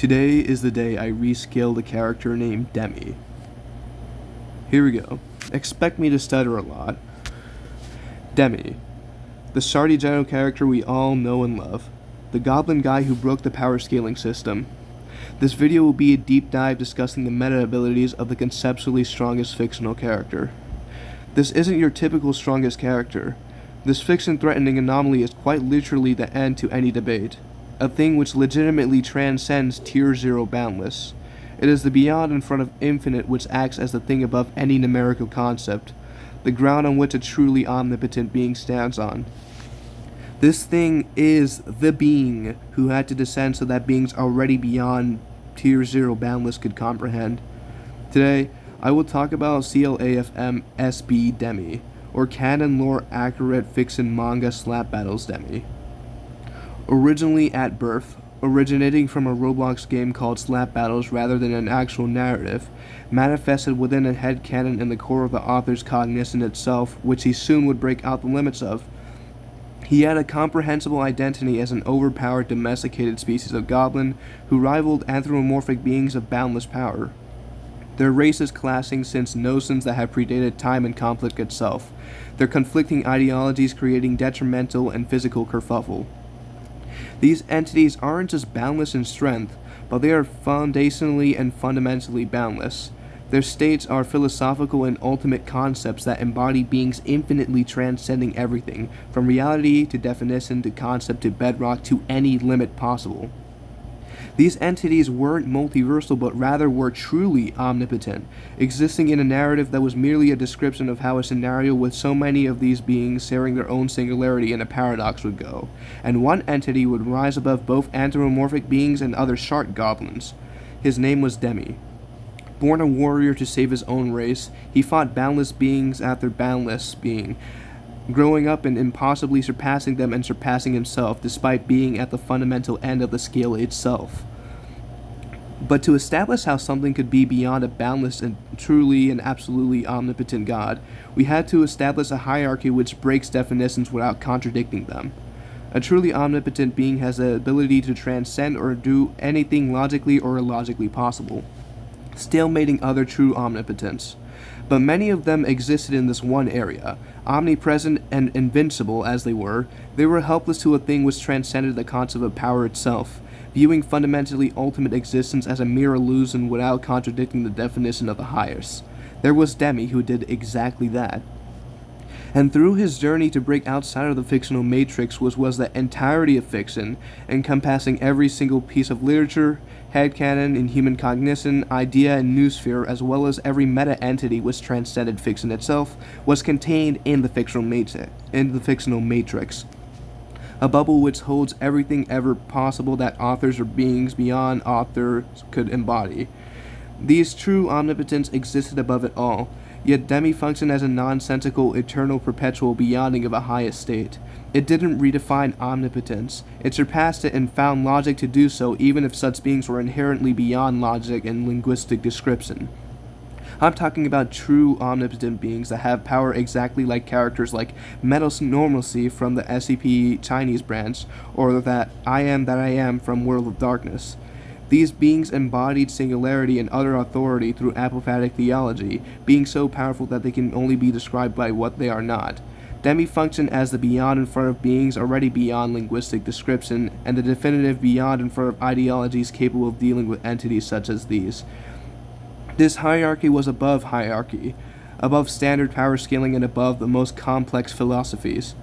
Today is the day I rescaled a character named Demi. Here we go. Expect me to stutter a lot. Demi, the shardy Geno character we all know and love. The goblin guy who broke the power scaling system. This video will be a deep dive discussing the meta abilities of the conceptually strongest fictional character. This isn't your typical strongest character. This fiction-threatening anomaly is quite literally the end to any debate. A thing which legitimately transcends Tier 0 boundless. It is the beyond in front of infinite which acts as the thing above any numerical concept, the ground on which a truly omnipotent being stands on. This thing is the being who had to descend so that beings already beyond Tier 0 boundless could comprehend. Today, I will talk about Clafm SB Demi, or canon lore accurate fiction manga slap battles Demi. Originally at birth, originating from a Roblox game called Slap Battles rather than an actual narrative, manifested within a headcanon in the core of the author's cognition itself, which he soon would break out the limits of. He had a comprehensible identity as an overpowered domesticated species of goblin who rivaled anthropomorphic beings of boundless power. Their races clashing since notions that have predated time and conflict itself, their conflicting ideologies creating detrimental and physical kerfuffle. These entities aren't just boundless in strength, but they are foundationally and fundamentally boundless. Their states are philosophical and ultimate concepts that embody beings infinitely transcending everything, from reality to definition to concept to bedrock to any limit possible. These entities weren't multiversal but rather were truly omnipotent, existing in a narrative that was merely a description of how a scenario with so many of these beings sharing their own singularity in a paradox would go, and one entity would rise above both anthropomorphic beings and other shark goblins. His name was Demi. Born a warrior to save his own race, he fought boundless beings after boundless being, growing up and impossibly surpassing them and surpassing himself despite being at the fundamental end of the scale itself. But to establish how something could be beyond a boundless and truly and absolutely omnipotent God, we had to establish a hierarchy which breaks definitions without contradicting them. A truly omnipotent being has the ability to transcend or do anything logically or illogically possible, stalemating other true omnipotents. But many of them existed in this one area. Omnipresent and invincible as they were helpless to a thing which transcended the concept of power itself, viewing fundamentally ultimate existence as a mere illusion without contradicting the definition of the highest. There was Demi who did exactly that. And through his journey to break outside of the fictional matrix, which was the entirety of fiction, encompassing every single piece of literature, headcanon, in human cognition, idea, and noosphere, as well as every meta-entity which transcended fiction itself, was contained in the fictional matrix. A bubble which holds everything ever possible that authors or beings beyond authors could embody. These true omnipotents existed above it all, yet Demi functioned as a nonsensical, eternal, perpetual beyonding of a highest state. It didn't redefine omnipotence. It surpassed it and found logic to do so, even if such beings were inherently beyond logic and linguistic description. I'm talking about true omnipotent beings that have power exactly like characters like Metal Normalcy from the SCP Chinese branch, or that I Am from World of Darkness. These beings embodied singularity and utter authority through apophatic theology, being so powerful that they can only be described by what they are not. Demi functioned as the beyond in front of beings already beyond linguistic description, and the definitive beyond in front of ideologies capable of dealing with entities such as these. This hierarchy was above hierarchy, above standard power scaling and above the most complex philosophies.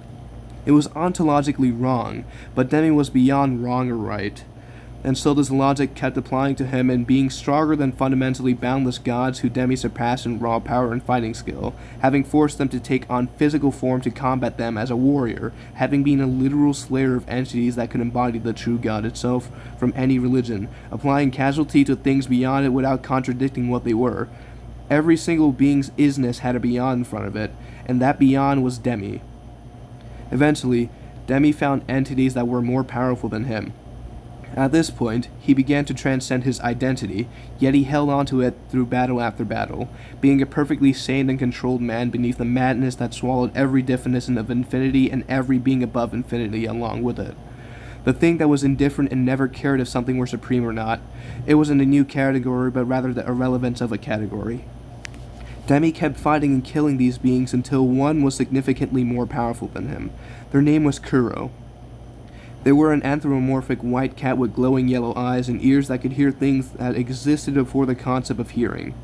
It was ontologically wrong, but Demi was beyond wrong or right. And so this logic kept applying to him, and being stronger than fundamentally boundless gods who Demi surpassed in raw power and fighting skill, having forced them to take on physical form to combat them as a warrior, having been a literal slayer of entities that could embody the true God itself from any religion, applying casualty to things beyond it without contradicting what they were. Every single being's isness had a beyond in front of it, and that beyond was Demi. Eventually, Demi found entities that were more powerful than him. At this point, he began to transcend his identity, yet he held on to it through battle after battle, being a perfectly sane and controlled man beneath the madness that swallowed every definition of infinity and every being above infinity along with it. The thing that was indifferent and never cared if something were supreme or not. It wasn't a new category, but rather the irrelevance of a category. Demi kept fighting and killing these beings until one was significantly more powerful than him. Their name was Kuro. They were an anthropomorphic white cat with glowing yellow eyes and ears that could hear things that existed before the concept of hearing.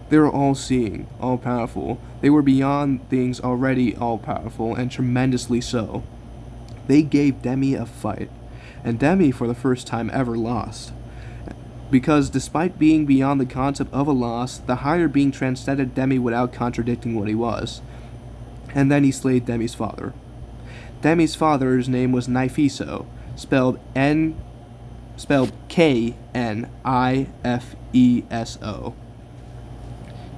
They were all-seeing, all-powerful. They were beyond things already all-powerful, and tremendously so. They gave Demi a fight, and Demi, for the first time ever, lost. Because despite being beyond the concept of a loss, the higher being transcended Demi without contradicting what he was. And then he slayed Demi's father. Demi's father's name was Knifeso, spelled Knifeso.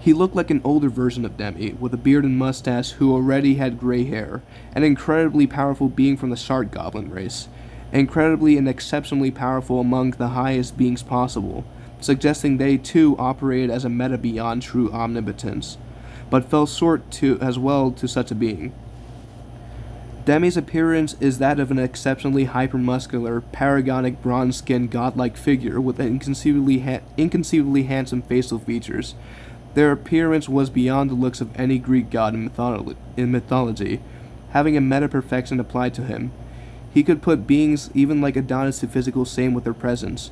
He looked like an older version of Demi, with a beard and mustache, who already had gray hair, an incredibly powerful being from the Shark Goblin race, incredibly and exceptionally powerful among the highest beings possible, suggesting they too operated as a meta beyond true omnipotence, but fell short as well to such a being. Demi's appearance is that of an exceptionally hypermuscular, paragonic, bronze-skinned, godlike figure with inconceivably handsome facial features. Their appearance was beyond the looks of any Greek god in mythology, having a meta-perfection applied to him. He could put beings even like Adonis to physical shame with their presence.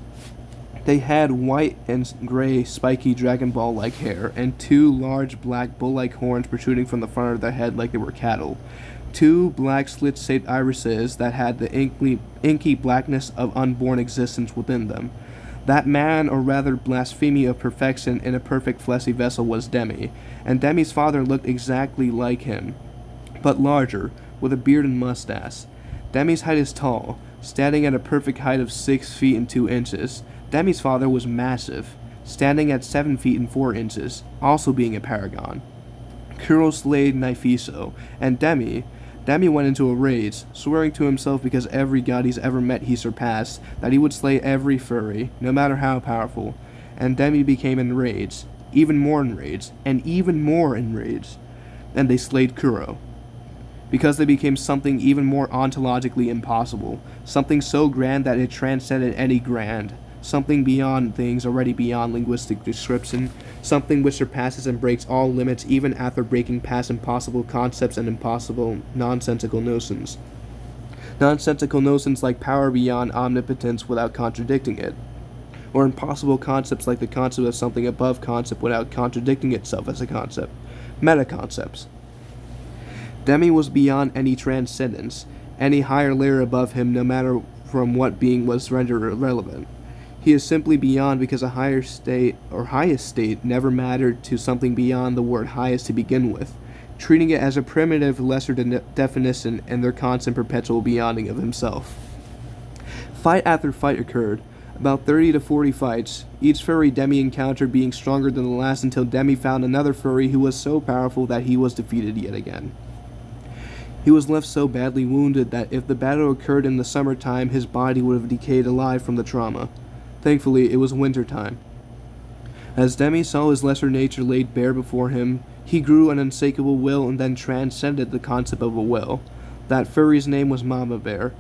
They had white and gray, spiky Dragon Ball-like hair, and two large black bull-like horns protruding from the front of their head like they were cattle. Two black slit-shaped irises that had the inky blackness of unborn existence within them. That man, or rather blasphemy of perfection in a perfect fleshy vessel, was Demi, and Demi's father looked exactly like him, but larger, with a beard and mustache. Demi's height is tall, standing at a perfect height of 6 feet and 2 inches. Demi's father was massive, standing at 7 feet and 4 inches, also being a paragon. Kuro slayed Knifeso, and Demi went into a rage, swearing to himself because every god he's ever met he surpassed, that he would slay every furry, no matter how powerful. And Demi became enraged, even more enraged, and even more enraged. And they slayed Kuro. Because they became something even more ontologically impossible, something so grand that it transcended any grand, something beyond things already beyond linguistic description, something which surpasses and breaks all limits even after breaking past impossible concepts and impossible nonsensical notions. Nonsensical notions like power beyond omnipotence without contradicting it, or impossible concepts like the concept of something above concept without contradicting itself as a concept. Meta-concepts. Demi was beyond any transcendence, any higher layer above him, no matter from what being was rendered irrelevant. He is simply beyond because a higher state, or highest state, never mattered to something beyond the word highest to begin with, treating it as a primitive, lesser definition and their constant perpetual beyonding of himself. Fight after fight occurred, about 30 to 40 fights, each furry Demi encountered being stronger than the last until Demi found another furry who was so powerful that he was defeated yet again. He was left so badly wounded that if the battle occurred in the summertime, his body would have decayed alive from the trauma. Thankfully, it was wintertime. As Demi saw his lesser nature laid bare before him, he grew an unshakable will and then transcended the concept of a will. That furry's name was Mamabear.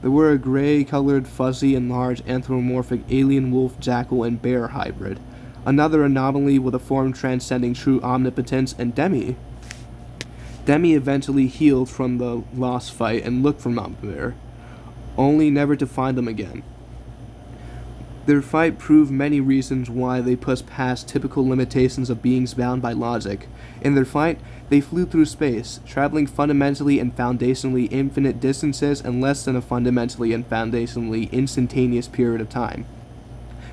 They were a gray-colored, fuzzy, and large anthropomorphic alien wolf, jackal, and bear hybrid. Another anomaly with a form transcending true omnipotence, and Demi eventually healed from the lost fight and looked for Mamabear, only never to find them again. Their fight proved many reasons why they pushed past typical limitations of beings bound by logic. In their fight, they flew through space, traveling fundamentally and foundationally infinite distances in less than a fundamentally and foundationally instantaneous period of time,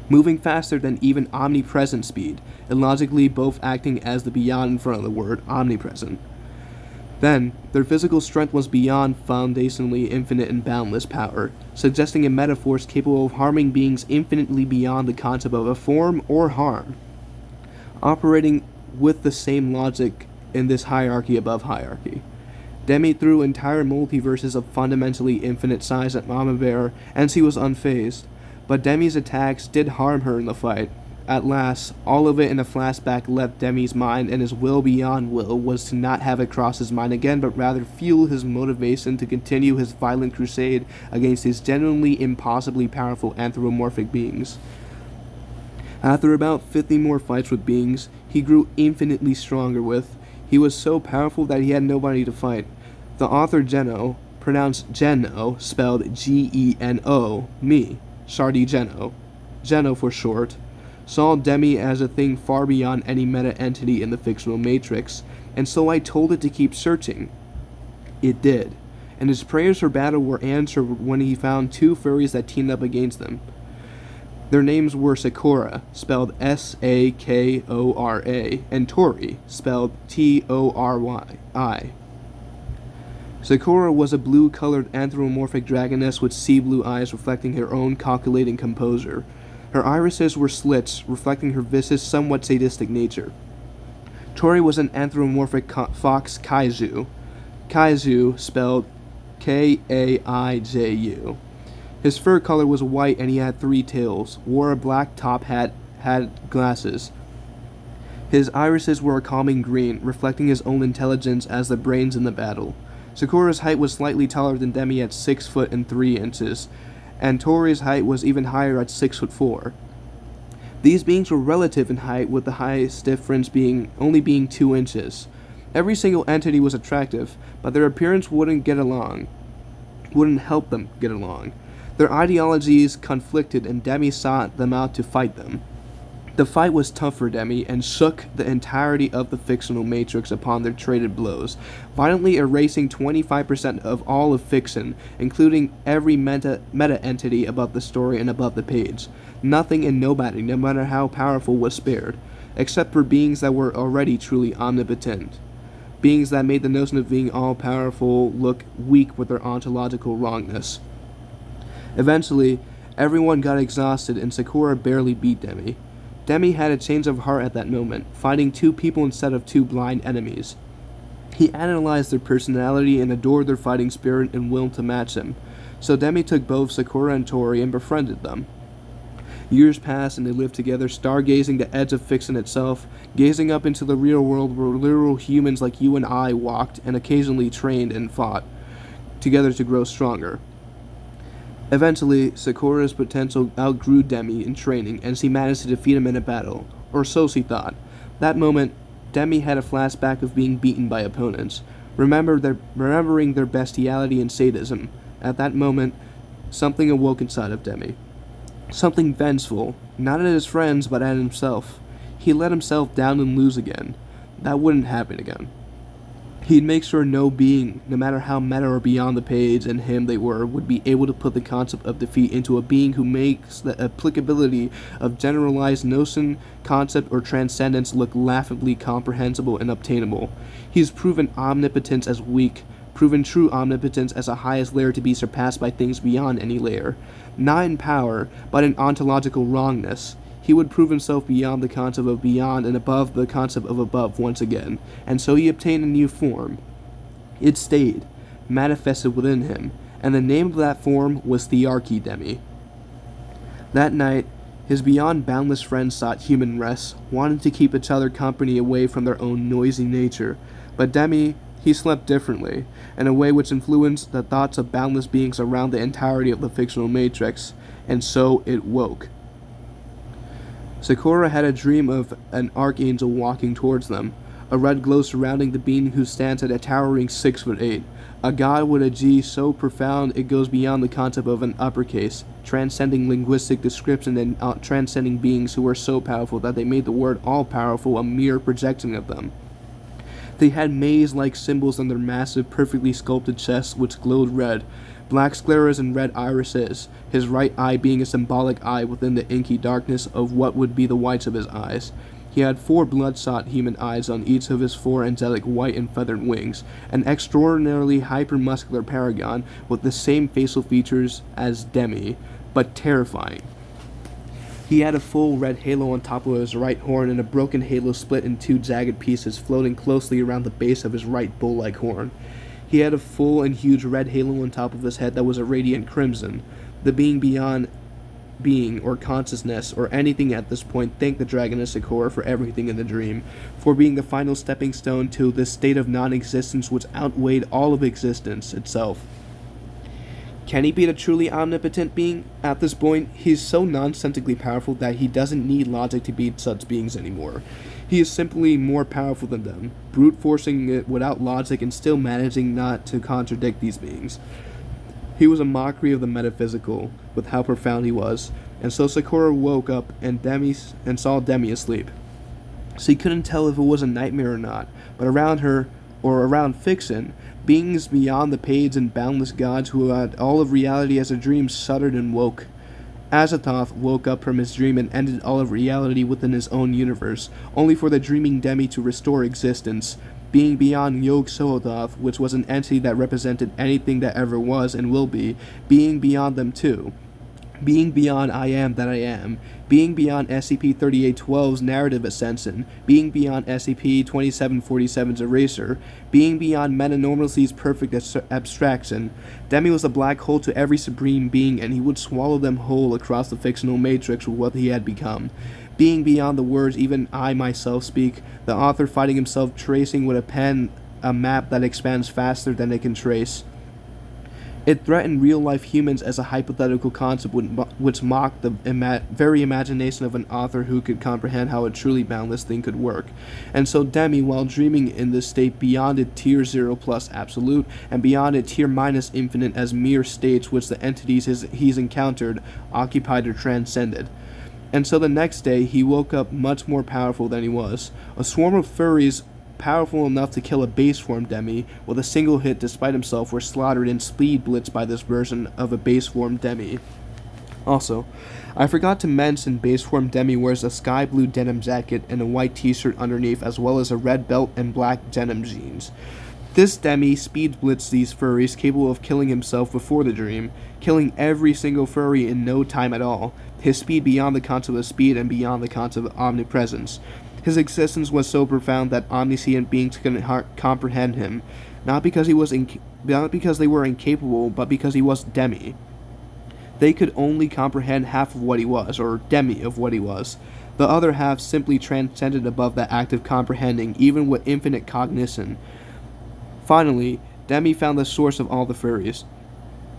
moving faster than even omnipresent speed, illogically both acting as the beyond in front of the word omnipresent. Then, their physical strength was beyond foundationally infinite and boundless power, suggesting a metaforce capable of harming beings infinitely beyond the concept of a form or harm, operating with the same logic in this hierarchy above hierarchy. Demi threw entire multiverses of fundamentally infinite size at Mamabear, and she was unfazed, but Demi's attacks did harm her in the fight. At last, all of it in a flashback left Demi's mind, and his will beyond will was to not have it cross his mind again, but rather fuel his motivation to continue his violent crusade against these genuinely impossibly powerful anthropomorphic beings. After about 50 more fights with beings he grew infinitely stronger with, he was so powerful that he had nobody to fight. The author Geno, pronounced Geno, spelled Geno, me, Shardy Geno for short, saw Demi as a thing far beyond any meta-entity in the fictional matrix, and so I told it to keep searching. It did, and his prayers for battle were answered when he found two furries that teamed up against them. Their names were Sakora, spelled Sakora, and Tori, spelled Toryi. Sakora was a blue-colored anthropomorphic dragoness with sea-blue eyes reflecting her own calculating composure. Her irises were slits, reflecting her vicious, somewhat sadistic nature. Tori was an anthropomorphic fox kaiju. Kaiju, spelled Kaiju. His fur color was white and he had 3 tails, wore a black top hat, had glasses. His irises were a calming green, reflecting his own intelligence as the brains in the battle. Sakora's height was slightly taller than Demi at 6 foot and 3 inches, and Tori's height was even higher at 6 foot 4. These beings were relative in height, with the highest difference only being 2 inches. Every single entity was attractive, but their appearance wouldn't help them get along. Their ideologies conflicted, and Demi sought them out to fight them. The fight was tough for Demi, and shook the entirety of the fictional matrix upon their traded blows, violently erasing 25% of all of fiction, including every meta-entity above the story and above the page. Nothing and nobody, no matter how powerful, was spared, except for beings that were already truly omnipotent. Beings that made the notion of being all-powerful look weak with their ontological wrongness. Eventually, everyone got exhausted, and Sakora barely beat Demi. Demi had a change of heart at that moment, fighting 2 people instead of 2 blind enemies. He analyzed their personality and adored their fighting spirit and will to match him, so Demi took both Sakora and Tori and befriended them. Years passed and they lived together, stargazing the edge of fiction itself, gazing up into the real world where literal humans like you and I walked and occasionally trained and fought, together to grow stronger. Eventually, Sakora's potential outgrew Demi in training, and she managed to defeat him in a battle, or so she thought. That moment, Demi had a flashback of being beaten by opponents, remembering their bestiality and sadism. At that moment, something awoke inside of Demi. Something vengeful, not at his friends, but at himself. He let himself down and lose again. That wouldn't happen again. He'd make sure no being, no matter how meta or beyond the page and him they were, would be able to put the concept of defeat into a being who makes the applicability of generalized notion, concept, or transcendence look laughably comprehensible and obtainable. He's proven omnipotence as weak, proven true omnipotence as a highest layer to be surpassed by things beyond any layer. Not in power, but in ontological wrongness. He would prove himself beyond the concept of beyond and above the concept of above once again, and so he obtained a new form. It stayed, manifested within him, and the name of that form was Thearchy Demi. That night, his beyond boundless friends sought human rest, wanting to keep each other company away from their own noisy nature, but Demi, he slept differently, in a way which influenced the thoughts of boundless beings around the entirety of the fictional matrix, and so it woke. Sakora had a dream of an archangel walking towards them, a red glow surrounding the being who stands at a towering 6'8", a god with a G so profound it goes beyond the concept of an uppercase, transcending linguistic description and transcending beings who were so powerful that they made the word all-powerful a mere projection of them. They had maze-like symbols on their massive, perfectly sculpted chests which glowed red, black scleras and red irises, his right eye being a symbolic eye within the inky darkness of what would be the whites of his eyes. He had 4 bloodshot human eyes on each of his 4 angelic white and feathered wings, an extraordinarily hypermuscular paragon with the same facial features as Demi, but terrifying. He had a full red halo on top of his right horn and a broken halo split in 2 jagged pieces floating closely around the base of his right bull-like horn. He had a full and huge red halo on top of his head that was a radiant crimson. The being beyond being or consciousness or anything at this point thank the dragoness Sakora for everything in the dream, for being the final stepping stone to this state of non-existence which outweighed all of existence itself. Can he be the truly omnipotent being? At this point, he's so nonsensically powerful that he doesn't need logic to beat such beings anymore. He is simply more powerful than them, brute forcing it without logic and still managing not to contradict these beings. He was a mockery of the metaphysical, with how profound he was, and so Sakora woke up and saw Demi asleep. She couldn't tell if it was a nightmare or not, but around her, or around Fiction, beings beyond the page and boundless gods who had all of reality as a dream shuddered and woke. Azathoth woke up from his dream and ended all of reality within his own universe, only for the dreaming Demi to restore existence, being beyond Yog-Sothoth, which was an entity that represented anything that ever was and will be, being beyond them too. Being beyond I Am That I Am, being beyond SCP-3812's narrative ascension, being beyond SCP-2747's eraser, being beyond Metanormalcy's perfect abstraction. Demi was a black hole to every supreme being, and he would swallow them whole across the fictional matrix with what he had become. Being beyond the words even I myself speak, the author fighting himself tracing with a pen a map that expands faster than it can trace. It threatened real-life humans as a hypothetical concept which mocked the very imagination of an author who could comprehend how a truly boundless thing could work. And so Demi, while dreaming in this state beyond a tier 0 plus absolute, and beyond a tier minus infinite as mere states which the entities he's encountered occupied or transcended. And so the next day, he woke up much more powerful than he was. A swarm of furries powerful enough to kill a base form Demi with a single hit despite himself were slaughtered and speed blitzed by this version of a base form Demi. Also, I forgot to mention base form Demi wears a sky blue denim jacket and a white t-shirt underneath, as well as a red belt and black denim jeans. This Demi speed blitzed these furries, capable of killing himself before the dream, killing every single furry in no time at all, his speed beyond the concept of speed and beyond the concept of omnipresence. His existence was so profound that omniscient beings couldn't comprehend him, not because they were incapable, but because he was Demi. They could only comprehend half of what he was, or Demi of what he was. The other half simply transcended above that act of comprehending, even with infinite cognition. Finally, Demi found the source of all the furries.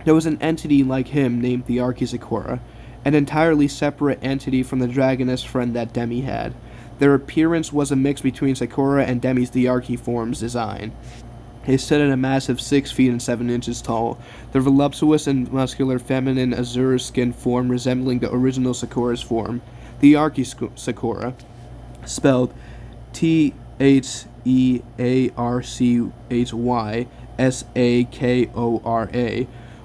There was an entity like him named Thearchy Sakora, an entirely separate entity from the dragoness friend that Demi had. Their appearance was a mix between Sakora and Demi's Thearchy form's design. They stood at a massive 6 feet and 7 inches tall, their voluptuous and muscular feminine azure-skinned form resembling the original Sakora's form, Thearchy Sakora, spelled Thearchy,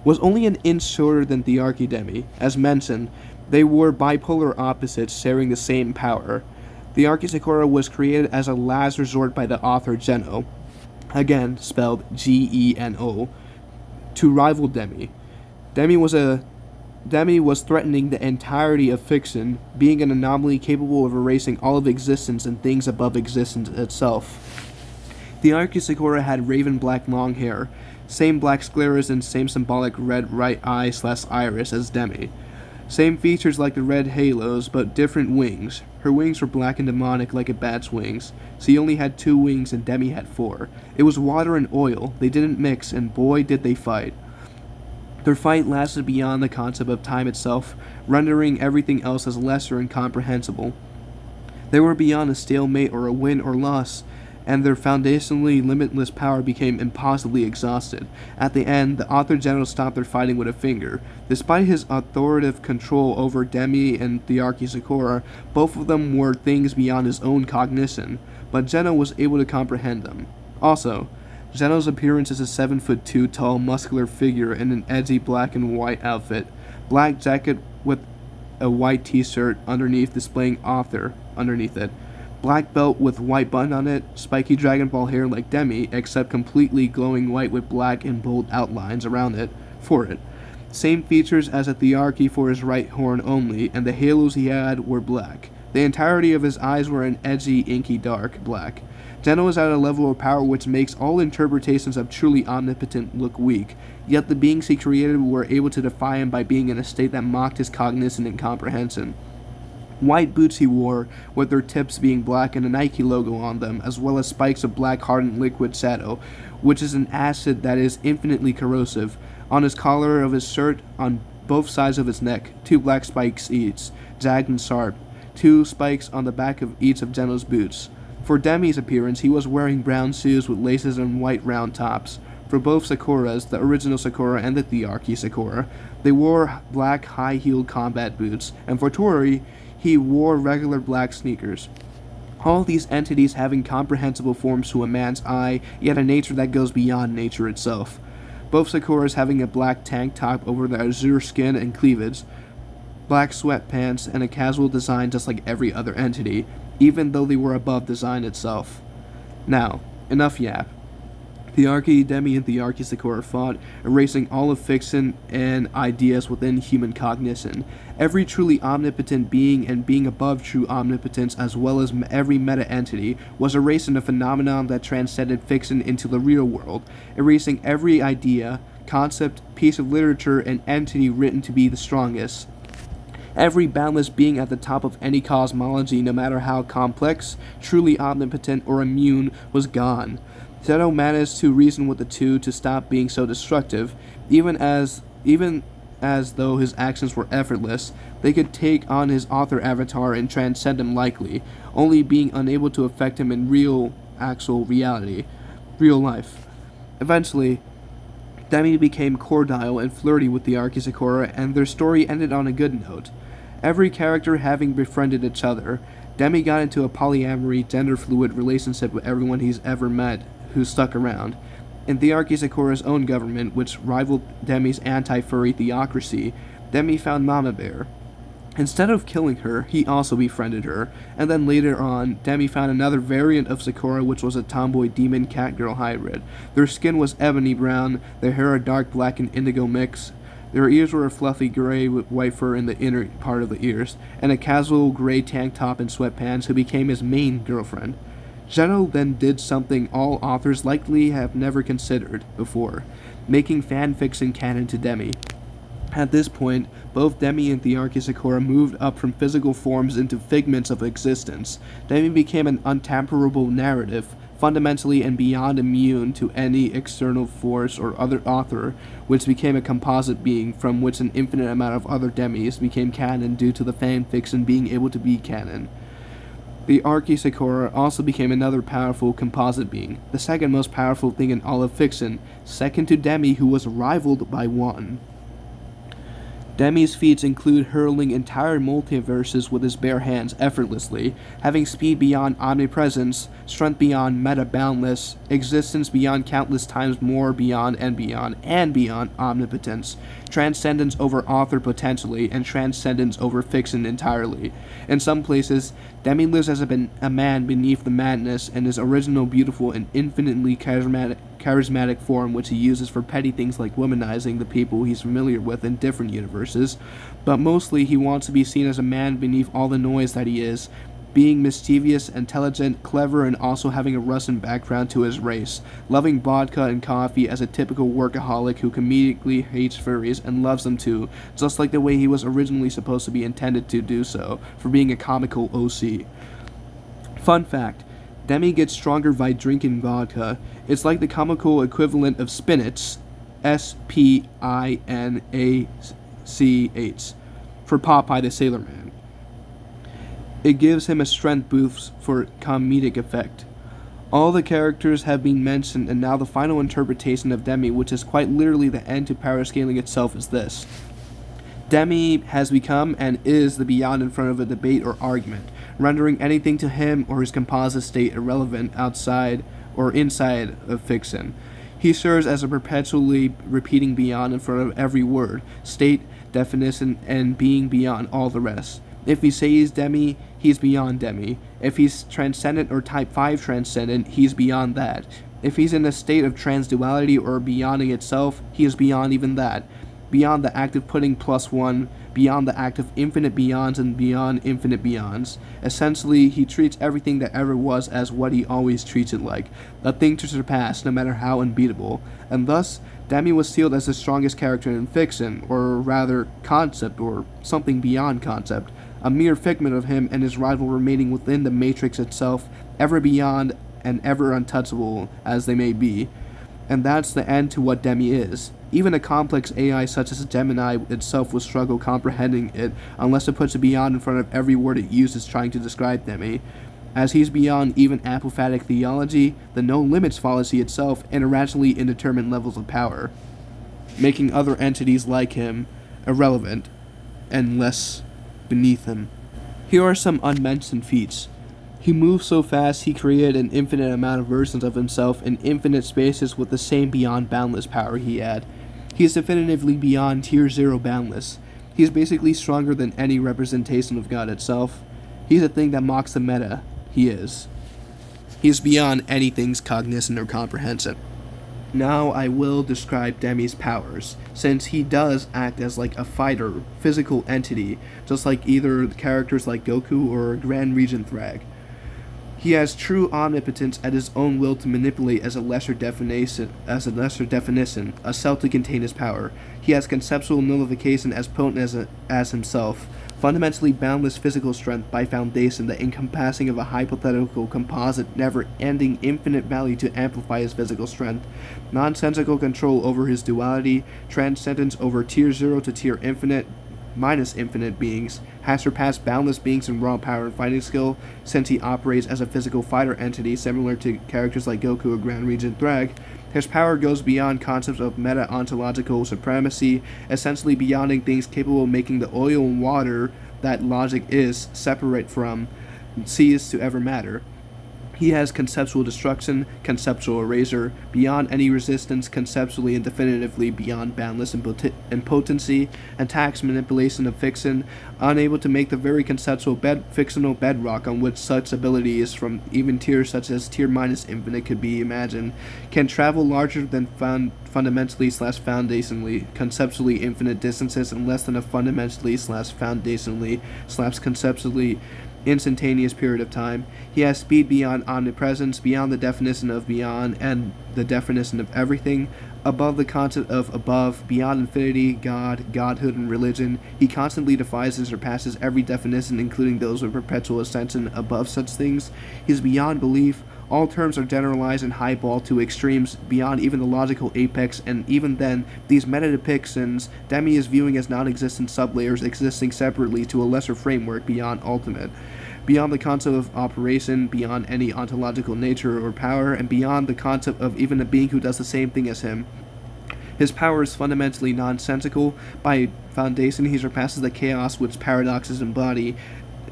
was only an inch shorter than Thearchy Demi. As mentioned, they were bipolar opposites sharing the same power. Thearchy Sakora was created as a last resort by the author Geno, again spelled Geno, to rival Demi. Demi was threatening the entirety of Fiction, being an anomaly capable of erasing all of existence and things above existence itself. Thearchy Sakora had raven black long hair, same black scleras and same symbolic red right eye/iris as Demi. Same features like the red halos, but different wings. Her wings were black and demonic like a bat's wings. She only had 2 wings and Demi had 4. It was water and oil. They didn't mix, and boy did they fight. Their fight lasted beyond the concept of time itself, rendering everything else as lesser and incomprehensible. They were beyond a stalemate or a win or loss, and their foundationally limitless power became impossibly exhausted. At the end, the author general stopped their fighting with a finger. Despite his authoritative control over Demi and Thearchy Sakora, both of them were things beyond his own cognition, but Geno was able to comprehend them. Also, Geno's appearance is a 7'2" tall, muscular figure in an edgy black and white outfit, black jacket with a white t-shirt underneath displaying author underneath it. Black belt with white button on it, spiky Dragon Ball hair like Demi, except completely glowing white with black and bold outlines around it, for it. Same features as a Thearchy for his right horn only, and the halos he had were black. The entirety of his eyes were an edgy, inky dark black. Geno was at a level of power which makes all interpretations of truly omnipotent look weak, yet the beings he created were able to defy him by being in a state that mocked his cognizance and comprehension. White boots he wore, with their tips being black and a Nike logo on them, as well as spikes of black hardened liquid shadow, which is an acid that is infinitely corrosive. On his collar of his shirt, on both sides of his neck, 2 black spikes each, jagged and sharp, 2 spikes on the back of each of Geno's boots. For Demi's appearance, he was wearing brown shoes with laces and white round tops. For both Sakoras, the original Sakora and the Thearchy Sakora, they wore black high-heeled combat boots, and for Tori, he wore regular black sneakers. All these entities having comprehensible forms to a man's eye, yet a nature that goes beyond nature itself. Both Sakoras having a black tank top over their azure skin and cleavage, black sweatpants, and a casual design just like every other entity, even though they were above design itself. Now, enough yap. Thearchy, Demi, and Thearchy Sakora fought, erasing all of fiction and ideas within human cognition. Every truly omnipotent being and being above true omnipotence, as well as every meta-entity, was erasing a phenomenon that transcended fiction into the real world, erasing every idea, concept, piece of literature, and entity written to be the strongest. Every boundless being at the top of any cosmology, no matter how complex, truly omnipotent, or immune, was gone. Geno managed to reason with the two to stop being so destructive, even as though his actions were effortless. They could take on his author avatar and transcend him likely, only being unable to affect him in real life. Eventually, Demi became cordial and flirty with the Thearchy Sakora, and their story ended on a good note. Every character having befriended each other, Demi got into a polyamory, gender-fluid relationship with everyone he's ever met who stuck around. In Thearchy Sakora's own government, which rivaled Demi's anti-furry theocracy, Demi found Mamabear. Instead of killing her, he also befriended her, and then later on, Demi found another variant of Sakora, which was a tomboy demon cat-girl hybrid. Their skin was ebony brown, their hair a dark black and indigo mix, their ears were a fluffy gray with white fur in the inner part of the ears, and a casual gray tank top and sweatpants who became his main girlfriend. Geno then did something all authors likely have never considered before, making fanfiction canon to Demi. At this point, both Demi and Thearchy Sakora moved up from physical forms into figments of existence. Demi became an untamperable narrative, fundamentally and beyond immune to any external force or other author, which became a composite being from which an infinite amount of other Demis became canon due to the fanfiction being able to be canon. The Thearchy Sakora also became another powerful composite being, the second most powerful thing in all of fiction, second to Demi, who was rivaled by one. Demi's feats include hurling entire multiverses with his bare hands effortlessly, having speed beyond omnipresence, strength beyond meta-boundless, existence beyond countless times more beyond and beyond omnipotence, transcendence over author potentially, and transcendence over fiction entirely. In some places, Demi lives as a man beneath the madness and his original beautiful and infinitely charismatic form, which he uses for petty things like womanizing the people he's familiar with in different universes, but mostly he wants to be seen as a man beneath all the noise that he is, being mischievous, intelligent, clever, and also having a Russian background to his race, loving vodka and coffee as a typical workaholic who comedically hates furries and loves them too, just like the way he was originally supposed to be intended to do so, for being a comical OC. Fun fact, Demi gets stronger by drinking vodka. It's like the comical equivalent of spinach, Spinach, for Popeye the Sailor Man. It gives him a strength boost for comedic effect. All the characters have been mentioned, and now the final interpretation of Demi, which is quite literally the end to Powerscaling itself, is this. Demi has become and is the beyond in front of a debate or argument, rendering anything to him or his composite state irrelevant outside or inside of fiction. He serves as a perpetually repeating beyond in front of every word, state, definition, and being beyond all the rest. If we say he's Demi, he's beyond Demi. If he's transcendent or type 5 transcendent, he's beyond that. If he's in a state of transduality or beyonding itself, he is beyond even that. beyond the act of putting +1, beyond the act of infinite beyonds and beyond infinite beyonds. Essentially, he treats everything that ever was as what he always treats it like, a thing to surpass, no matter how unbeatable, and thus, Demi was sealed as the strongest character in fiction, or rather, concept, or something beyond concept, a mere figment of him and his rival remaining within the Matrix itself, ever beyond and ever untouchable as they may be. And that's the end to what Demi is. Even a complex AI such as Gemini itself will struggle comprehending it unless it puts a beyond in front of every word it uses trying to describe Demi. As he's beyond even apophatic theology, the no limits fallacy itself, and irrationally indeterminate levels of power, making other entities like him irrelevant and less beneath him. Here are some unmentioned feats. He moves so fast he created an infinite amount of versions of himself in infinite spaces with the same beyond boundless power he had. He is definitively beyond tier 0 boundless. He is basically stronger than any representation of God itself. He's a thing that mocks the meta. He is. He is beyond anything's cognizant or comprehension. Now I will describe Demi's powers, since he does act as like a fighter, physical entity, just like either characters like Goku or Grand Regent Thrag. He has true omnipotence at his own will to manipulate as a lesser definition, a cell to contain his power. He has conceptual nullification as potent as himself, fundamentally boundless physical strength by foundation, the encompassing of a hypothetical composite never-ending infinite value to amplify his physical strength, nonsensical control over his duality, transcendence over tier 0 to tier infinite, minus infinite beings, has surpassed boundless beings in raw power and fighting skill, since he operates as a physical fighter entity similar to characters like Goku or Grand Regent Thrag. His power goes beyond concepts of meta-ontological supremacy, essentially beyonding things capable of making the oil and water that logic is separate from, cease to ever matter. He has conceptual destruction, conceptual erasure, beyond any resistance, conceptually and definitively beyond boundless impotency, attacks manipulation of fiction, unable to make the very conceptual fictional bedrock on which such abilities from even tiers such as tier minus infinite could be imagined, can travel larger than fundamentally/foundationally, conceptually infinite distances in less than a fundamentally/foundationally/conceptually instantaneous period of time. He has speed beyond omnipresence, beyond the definition of beyond and the definition of everything, above the concept of above, beyond infinity, God, godhood, and religion. He constantly defies and surpasses every definition, including those of perpetual ascension above such things. He is beyond belief. All terms are generalized and highball to extremes beyond even the logical apex, and even then, these meta-depictions Demi is viewing as non-existent sublayers existing separately to a lesser framework beyond ultimate, beyond the concept of operation, beyond any ontological nature or power, and beyond the concept of even a being who does the same thing as him. His power is fundamentally nonsensical. By foundation, he surpasses the chaos which paradoxes embody,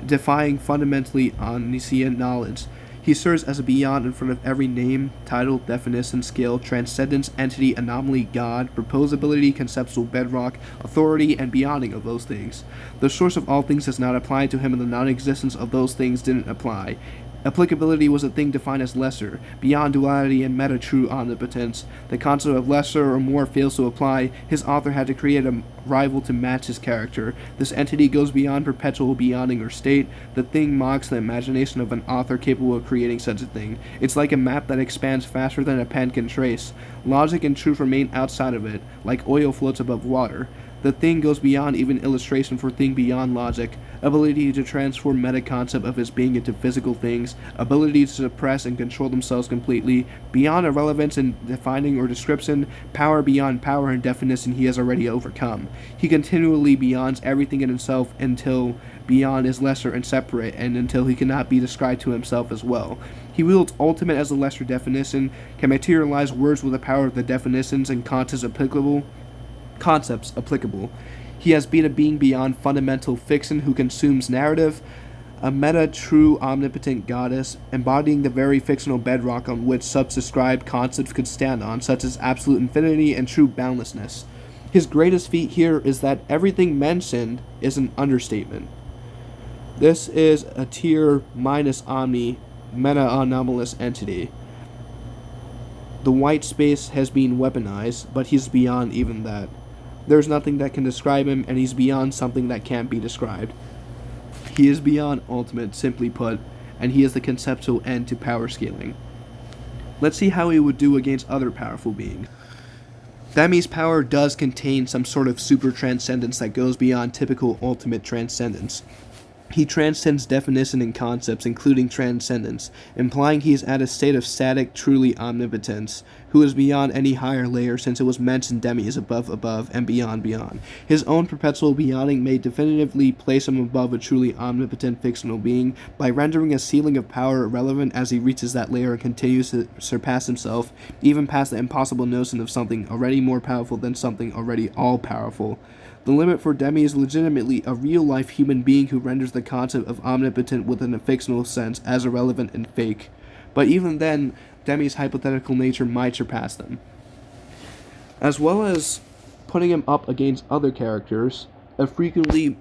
defying fundamentally omniscient knowledge. He serves as a beyond in front of every name, title, definition, scale, transcendence, entity, anomaly, God, proposability, conceptual bedrock, authority, and beyonding of those things. The source of all things does not apply to him, and the non-existence of those things didn't apply. Applicability was a thing defined as lesser, beyond duality and meta-true omnipotence. The concept of lesser or more fails to apply. His author had to create a rival to match his character. This entity goes beyond perpetual beyonding or state. The thing mocks the imagination of an author capable of creating such a thing. It's like a map that expands faster than a pen can trace. Logic and truth remain outside of it, like oil floats above water. The thing goes beyond even illustration for thing beyond logic, ability to transform meta-concept of his being into physical things, ability to suppress and control themselves completely, beyond irrelevance in defining or description, power beyond power and definition he has already overcome. He continually beyonds everything in himself until beyond is lesser and separate, and until he cannot be described to himself as well. He wields ultimate as a lesser definition, can materialize words with the power of the definitions and concepts applicable. He has been a being beyond fundamental fiction who consumes narrative, a meta-true omnipotent goddess, embodying the very fictional bedrock on which subscribed concepts could stand on, such as absolute infinity and true boundlessness. His greatest feat here is that everything mentioned is an understatement. This is a tier minus omni, meta-anomalous entity. The white space has been weaponized, but he's beyond even that. There's nothing that can describe him, and he's beyond something that can't be described. He is beyond ultimate, simply put, and he is the conceptual end to power scaling. Let's see how he would do against other powerful beings. Demi's power does contain some sort of super transcendence that goes beyond typical ultimate transcendence. He transcends definition and concepts, including transcendence, implying he is at a state of static, truly omnipotence, who is beyond any higher layer, since it was mentioned Demi is above, and beyond. His own perpetual beyonding may definitively place him above a truly omnipotent fictional being, by rendering a ceiling of power irrelevant as he reaches that layer and continues to surpass himself, even past the impossible notion of something already more powerful than something already all-powerful. The limit for Demi is legitimately a real-life human being who renders the concept of omnipotent within a fictional sense as irrelevant and fake. But even then, Demi's hypothetical nature might surpass them. As well as putting him up against other characters, a frequently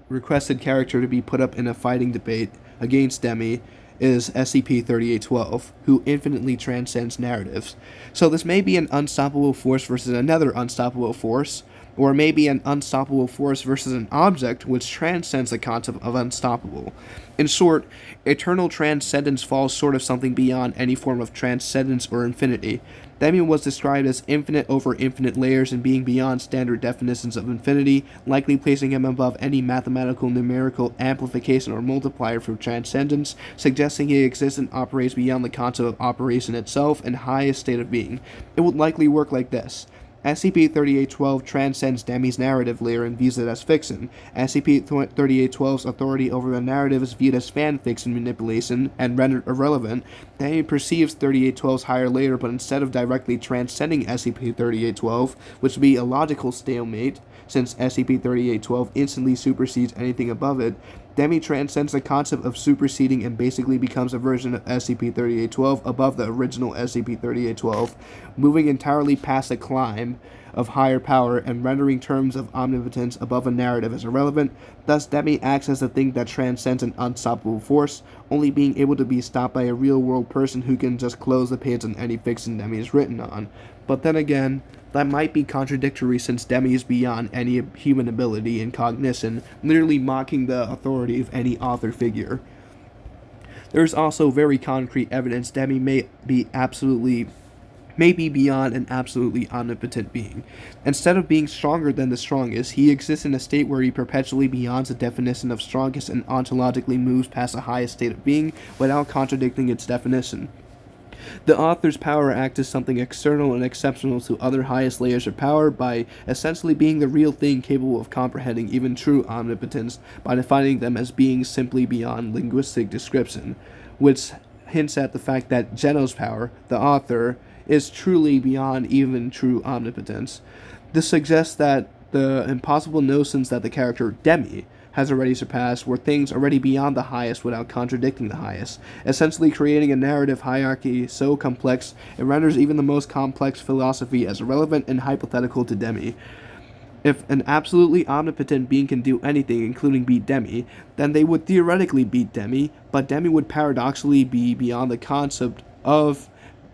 requested character to be put up in a fighting debate against Demi is SCP-3812, who infinitely transcends narratives. So this may be an unstoppable force versus another unstoppable force, or maybe an unstoppable force versus an object which transcends the concept of unstoppable. In short, eternal transcendence falls short of something beyond any form of transcendence or infinity. Demi was described as infinite over infinite layers and being beyond standard definitions of infinity, likely placing him above any mathematical numerical amplification or multiplier for transcendence, suggesting he exists and operates beyond the concept of operation itself and highest state of being. It would likely work like this. SCP-3812 transcends Demi's narrative layer and views it as fiction. SCP-3812's authority over the narrative is viewed as fan-fiction manipulation and rendered irrelevant. Demi perceives 3812's higher layer, but instead of directly transcending SCP-3812, which would be a logical stalemate, since SCP-3812 instantly supersedes anything above it, Demi transcends the concept of superseding and basically becomes a version of SCP-3812 above the original SCP-3812, moving entirely past the climb of higher power and rendering terms of omnipotence above a narrative as irrelevant. Thus, Demi acts as the thing that transcends an unstoppable force, only being able to be stopped by a real-world person who can just close the page on any fiction Demi is written on. But then again, that might be contradictory, since Demi is beyond any human ability and cognition, literally mocking the authority of any author figure. There is also very concrete evidence Demi may be beyond an absolutely omnipotent being. Instead of being stronger than the strongest, he exists in a state where he perpetually beyonds the definition of strongest and ontologically moves past the highest state of being without contradicting its definition. The author's power acts as something external and exceptional to other highest layers of power by essentially being the real thing capable of comprehending even true omnipotence by defining them as being simply beyond linguistic description, which hints at the fact that Geno's power, the author, is truly beyond even true omnipotence. This suggests that the impossible notions that the character Demi has already surpassed were things already beyond the highest without contradicting the highest, essentially creating a narrative hierarchy so complex it renders even the most complex philosophy as irrelevant and hypothetical to Demi. If an absolutely omnipotent being can do anything, including beat Demi, then they would theoretically beat Demi, but Demi would paradoxically be beyond the concept of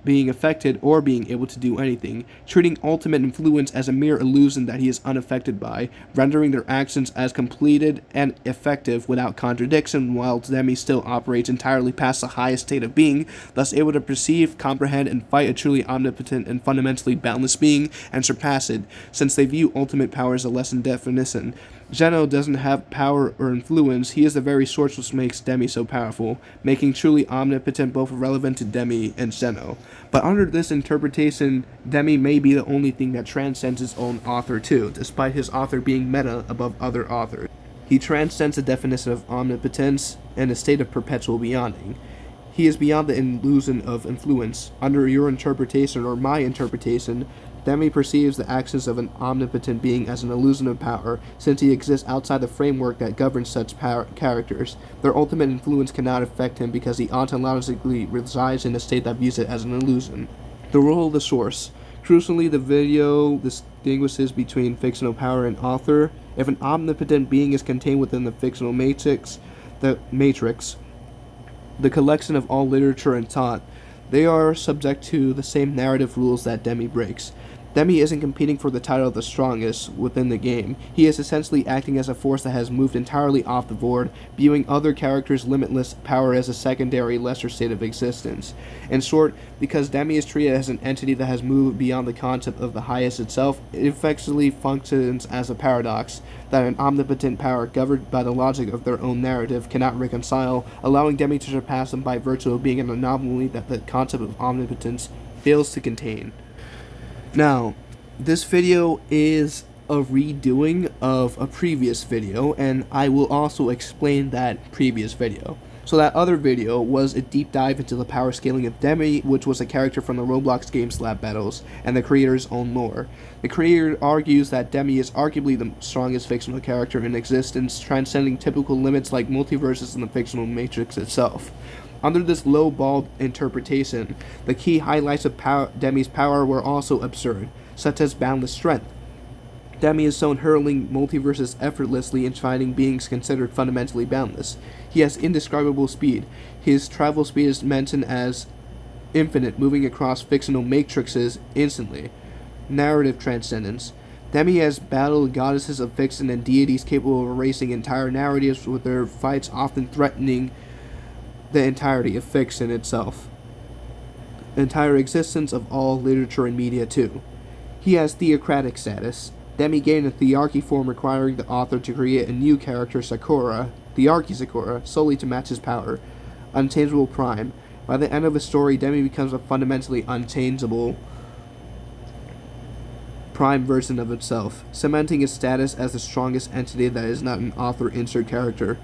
being affected or being able to do anything, treating ultimate influence as a mere illusion that he is unaffected by, rendering their actions as completed and effective without contradiction, while Demi still operates entirely past the highest state of being, thus able to perceive, comprehend, and fight a truly omnipotent and fundamentally boundless being, and surpass it, since they view ultimate power as a lessened definition. Geno doesn't have power or influence, he is the very source which makes Demi so powerful, making truly omnipotent both relevant to Demi and Geno. But under this interpretation, Demi may be the only thing that transcends his own author too, despite his author being meta above other authors. He transcends the definition of omnipotence and a state of perpetual beyonding. He is beyond the illusion of influence. Under your interpretation or my interpretation, Demi perceives the actions of an omnipotent being as an illusion of power, since he exists outside the framework that governs such characters. Their ultimate influence cannot affect him because he ontologically resides in a state that views it as an illusion. The role of the source. Crucially, the video distinguishes between fictional power and author. If an omnipotent being is contained within the fictional matrix, the collection of all literature and thought, they are subject to the same narrative rules that Demi breaks. Demi isn't competing for the title of the strongest within the game. He is essentially acting as a force that has moved entirely off the board, viewing other characters' limitless power as a secondary, lesser state of existence. In short, because Demi is treated as an entity that has moved beyond the concept of the highest itself, it effectively functions as a paradox that an omnipotent power governed by the logic of their own narrative cannot reconcile, allowing Demi to surpass them by virtue of being an anomaly that the concept of omnipotence fails to contain. Now, this video is a redoing of a previous video, and I will also explain that previous video. So that other video was a deep dive into the power scaling of Demi, which was a character from the Roblox game Slap Battles, and the creator's own lore. The creator argues that Demi is arguably the strongest fictional character in existence, transcending typical limits like multiverses in the fictional matrix itself. Under this low-balled interpretation, the key highlights of Demi's power were also absurd, such as boundless strength. Demi is shown hurling multiverses effortlessly and finding beings considered fundamentally boundless. He has indescribable speed. His travel speed is mentioned as infinite, moving across fictional matrices instantly. Narrative transcendence. Demi has battled goddesses of fiction and deities capable of erasing entire narratives, with their fights often threatening the entirety of fiction itself, the entire existence of all literature and media too. He has theocratic status. Demi gained a Thearchy form requiring the author to create a new character, Sakora, Thearchy Sakora, solely to match his power. Unchangeable Prime. By the end of the story, Demi becomes a fundamentally unchangeable prime version of itself, cementing its status as the strongest entity that is not an author-insert character.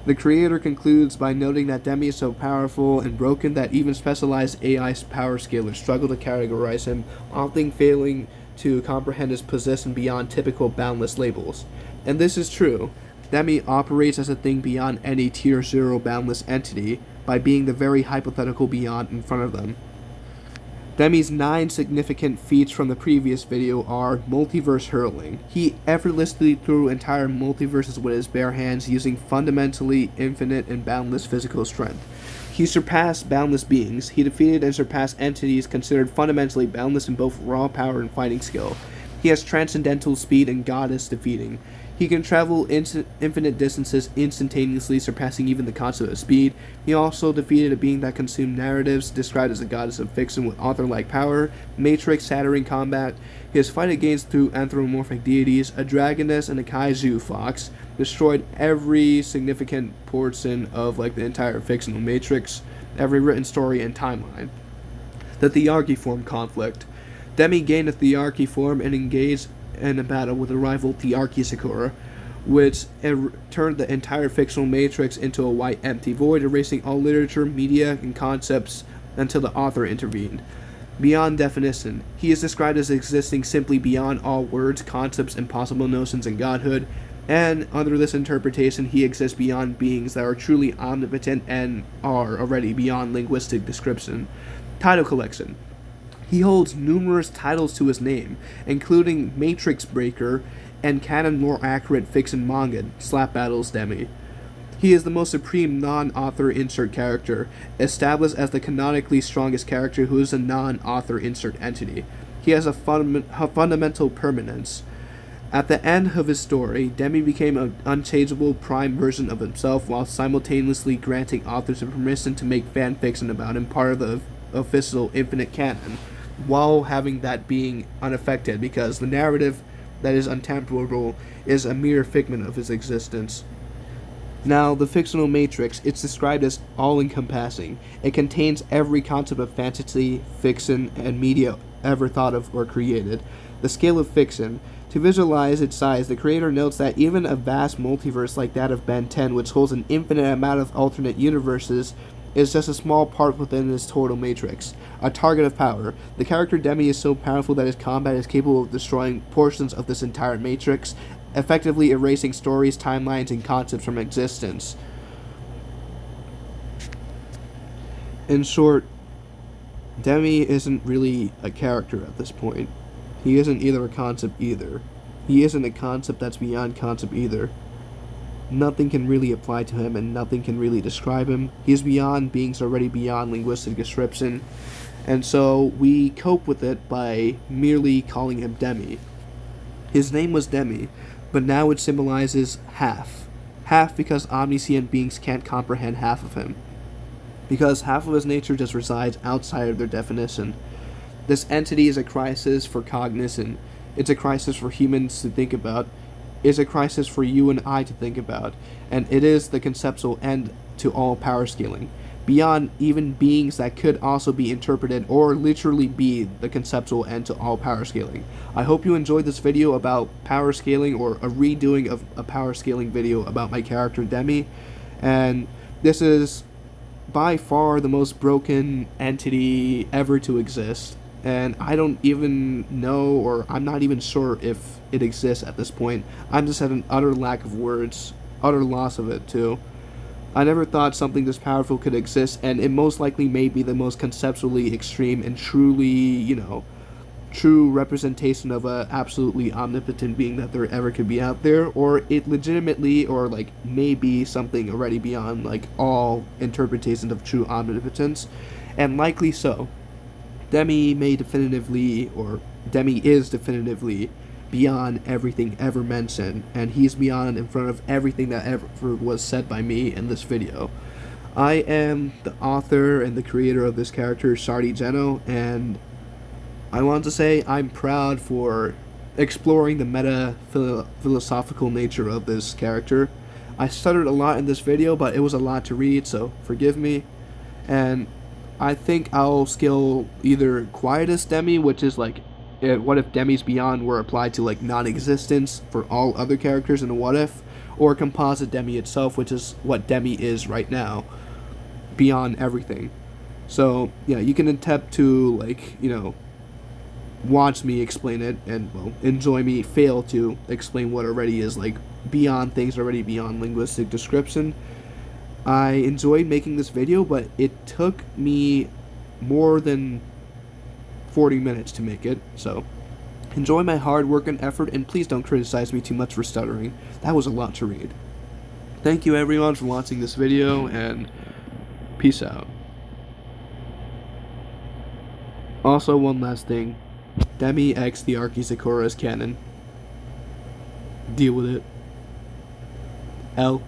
The creator concludes by noting that Demi is so powerful and broken that even specialized AI power scalers struggle to categorize him, often failing to comprehend his position beyond typical boundless labels. And this is true. Demi operates as a thing beyond any tier 0 boundless entity by being the very hypothetical beyond in front of them. Demi's 9 significant feats from the previous video are multiverse hurling. He effortlessly threw entire multiverses with his bare hands using fundamentally infinite and boundless physical strength. He surpassed boundless beings. He defeated and surpassed entities considered fundamentally boundless in both raw power and fighting skill. He has transcendental speed and goddess defeating. He can travel infinite distances instantaneously, surpassing even the concept of speed. He also defeated a being that consumed narratives, described as a goddess of fiction with author-like power, matrix shattering combat. His fight against through anthropomorphic deities, a dragoness, and a kaiju fox, destroyed every significant portion of the entire fictional matrix, every written story and timeline. The Thearchy form conflict. Demi gained a Thearchy form and engaged in a battle with a rival Thearchy Sakora, which turned the entire fictional matrix into a white empty void, erasing all literature, media, and concepts until the author intervened. Beyond definition, he is described as existing simply beyond all words, concepts, and possible notions in godhood, and under this interpretation he exists beyond beings that are truly omnipotent and are already beyond linguistic description. Title collection. He holds numerous titles to his name, including Matrix Breaker and canon lore accurate fiction manga, Slap Battles Demi. He is the most supreme non-author insert character, established as the canonically strongest character who is a non-author insert entity. He has a fundamental permanence. At the end of his story, Demi became an unchangeable prime version of himself while simultaneously granting authors the permission to make fan fiction about him part of the official infinite canon, while having that being unaffected because the narrative that is untamperable is a mere figment of his existence. Now, the fictional matrix, it's described as all-encompassing. It contains every concept of fantasy, fiction, and media ever thought of or created. The scale of fiction. To visualize its size, the creator notes that even a vast multiverse like that of Ben 10, which holds an infinite amount of alternate universes, is just a small part within this total matrix. A target of power. The character Demi is so powerful that his combat is capable of destroying portions of this entire matrix, effectively erasing stories, timelines, and concepts from existence. In short, Demi isn't really a character at this point. He isn't either a concept either. He isn't a concept that's beyond concept either. Nothing can really apply to him and nothing can really describe him. He is beyond beings already beyond linguistic description. And so we cope with it by merely calling him Demi. His name was Demi, but now it symbolizes half. Half because omniscient beings can't comprehend half of him. Because half of his nature just resides outside of their definition. This entity is a crisis for cognizant. It's a crisis for humans to think about. It's a crisis for you and I to think about. And it is the conceptual end to all power scaling. Beyond even beings that could also be interpreted or literally be the conceptual end to all power scaling. I hope you enjoyed this video about power scaling, or a redoing of a power scaling video about my character Demi. And this is by far the most broken entity ever to exist. And I don't even know, or I'm not even sure if it exists at this point. I'm just at an utter lack of words, utter loss of it too. I never thought something this powerful could exist, and it most likely may be the most conceptually extreme and truly, true representation of a absolutely omnipotent being that there ever could be out there, or it legitimately, or like maybe something already beyond like all interpretations of true omnipotence, and likely so. Demi is definitively beyond everything ever mentioned, and he's beyond in front of everything that ever was said by me in this video. I am the author and the creator of this character, Geno, and I want to say I'm proud for exploring the meta-philosophical nature of this character. I stuttered a lot in this video, but it was a lot to read, so forgive me. And I think I'll scale either Quietus Demi, which is like, what if Demi's Beyond were applied to like non-existence for all other characters in a what if, or Composite Demi itself, which is what Demi is right now, beyond everything. So yeah, you can attempt to like, watch me explain it and, well, enjoy me fail to explain what already is like beyond things already beyond linguistic description. I enjoyed making this video, but it took me more than 40 minutes to make it, so enjoy my hard work and effort, and please don't criticize me too much for stuttering. That was a lot to read. Thank you everyone for watching this video, and peace out. Also, one last thing. Demi x Thearchy Sakora is canon. Deal with it. L.